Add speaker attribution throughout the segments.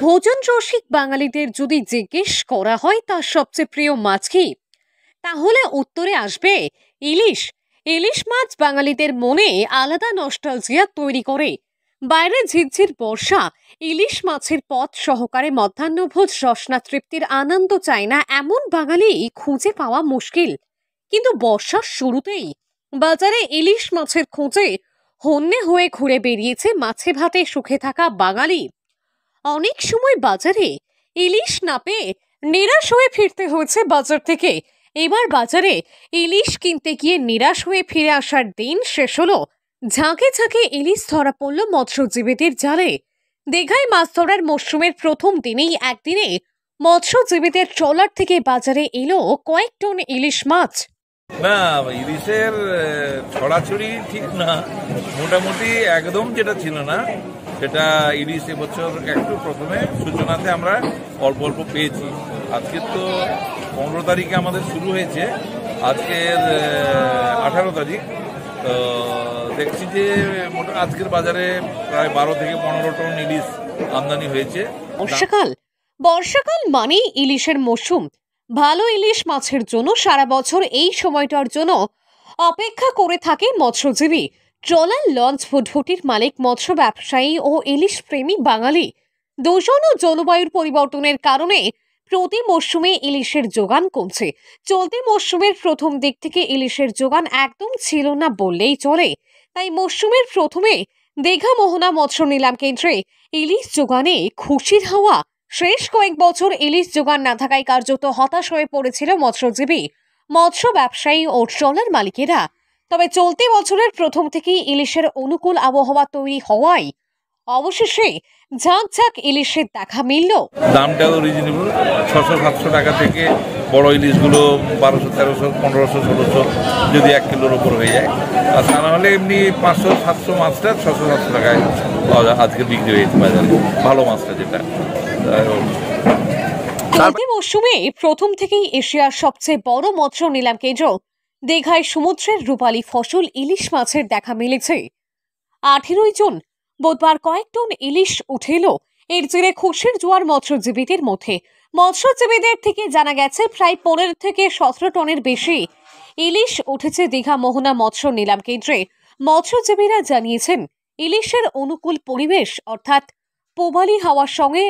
Speaker 1: ভোজন রসিক বাঙালিদের যদি জিজ্ঞেস করা হয় তার সবচেয়ে প্রিয় মাছ কি, তাহলে উত্তরে আসবে ইলিশ। ইলিশ মাছ বাঙালিদের মনে আলাদা নস্টালজিয়া তৈরি করে। বাইরে ঝিরঝির বর্ষা, ইলিশ মাছের পথ সহকারে মধ্যাহ্নভোজ রসনা তৃপ্তির আনন্দ চায় না এমন বাঙালি খুঁজে পাওয়া মুশকিল। কিন্তু বর্ষার শুরুতেই বাজারে ইলিশ মাছের খোঁজে হন্যে হয়ে ঘুরে বেরিয়েছে মাছে ভাতে সুখে থাকা বাঙালি। অনেক সময় বাজারে ইলিশ না পেয়ে নিরাশ হয়ে ফিরতে হয়েছে বাজার থেকে। এবার বাজারে ইলিশ কিনতে গিয়ে নিরাশ হয়ে ফিরে আসার দিন শেষ হলো। ঝাঁকে ঝাঁকে ইলিশ ধরা পড়ল মৎস্যজীবীদের জালে। দীঘায় মাছ ধরার মরশুমের প্রথম দিনেই একদিনে মৎস্যজীবীদের ট্রলার থেকে বাজারে এলো কয়েক টন ইলিশ মাছ।
Speaker 2: না, ইলিশের ছড়াছড়ি ঠিক না, মোটামুটি একদম যেটা ছিল না সেটা ইলিশ এবছর একটু প্রথমে সূচনাতে আমরা অল্প অল্প পেয়েছি। আজকে তো 15 তারিখে আমাদের শুরু হয়েছে, আজকের 18 তারিখ। তো দেখছি যে আজকের বাজারে প্রায় 12 থেকে 15 টন ইলিশ আমদানি হয়েছে।
Speaker 1: বর্ষাকাল মানেই ইলিশের মরশুম। ভালো ইলিশ মাছের জন্য সারা বছর এই সময়টার জন্য অপেক্ষা করে থাকে মৎস্যজীবী। ট্রলার, লঞ্চ, ফুটফুটির মালিক, মৎস্য ব্যবসায়ী ও ইলিশ প্রেমী বাঙালি। দূষণ ও জলবায়ুর পরিবর্তনের কারণে প্রতি মরশুমে ইলিশের যোগান কমছে। চলতি মরশুমের প্রথম দিক থেকে ইলিশের যোগান একদম ছিল না বললেই চলে। তাই মরশুমের প্রথমে দীঘা মোহনা মৎস্য নিলাম কেন্দ্রে ইলিশ যোগানে খুশির হাওয়া। শেষ কয়েক বছর ইলিশ যোগান না থাকায় কার্যত হতাশ হয়ে পড়েছিল মৎস্যজীবী, মৎস্য ব্যবসায়ী ও ট্রলার মালিকেরা। তবে চলতি বছরের প্রথম থেকেই ইলিশের অনুকূল আবহাওয়া তৈরি হওয়ায় অবশেষে ঝাঁক ঝাঁক ইলিশের দেখা মিলল।
Speaker 2: দামটাও রিজনেবল, 600-700 টাকা থেকে বড় ইলিশগুলো 1200, 1300, 1500, 1600 যদি 1 কিলোর উপর হয়ে যায়। আর তা না হলে এমনি 500-700 মাছটা 600-700 টাকায় আজকে বিক্রি হয়েছে বাজারে, ভালো মাছটা যেটা।
Speaker 1: চলতি মরশুমে প্রথম থেকেই এশিয়ার সবচেয়ে বড় মৎস্য নিলাম কেন্দ্র দীঘায় সমুদ্রের রূপালী ফসল ইলিশ মাছের দেখা মিলেছে। 18 জুন বুধবার কয়েক টন ইলিশ উঠে এলো। এর জেরে খুশির জোয়ার মৎস্যজীবীদের মধ্যে। মৎস্যজীবীদের থেকে জানা গেছে প্রায় 15 থেকে 17 টনের বেশি ইলিশ উঠেছে দীঘা মোহনা মৎস্য নিলাম কেন্দ্রে। মৎস্যজীবীরা জানিয়েছেন ইলিশের অনুকূল পরিবেশ অর্থাৎ পূবালি হাওয়ার সঙ্গে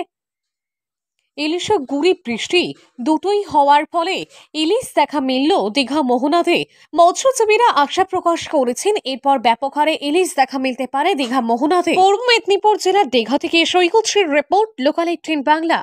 Speaker 1: ইলিশের গুড়ি বৃষ্টি দুটোই হওয়ার ফলে ইলিশ দেখা মিলল দীঘা মোহনাতে। মৎস্যজীবীরা আশা প্রকাশ করেছেন এরপর ব্যাপক হারে ইলিশ দেখা মিলতে পারে দীঘা মোহনাতে। পূর্ব মেদিনীপুর জেলার দীঘা থেকে সৈকত শ্রীর রিপোর্ট, লোকাল 18 বাংলা।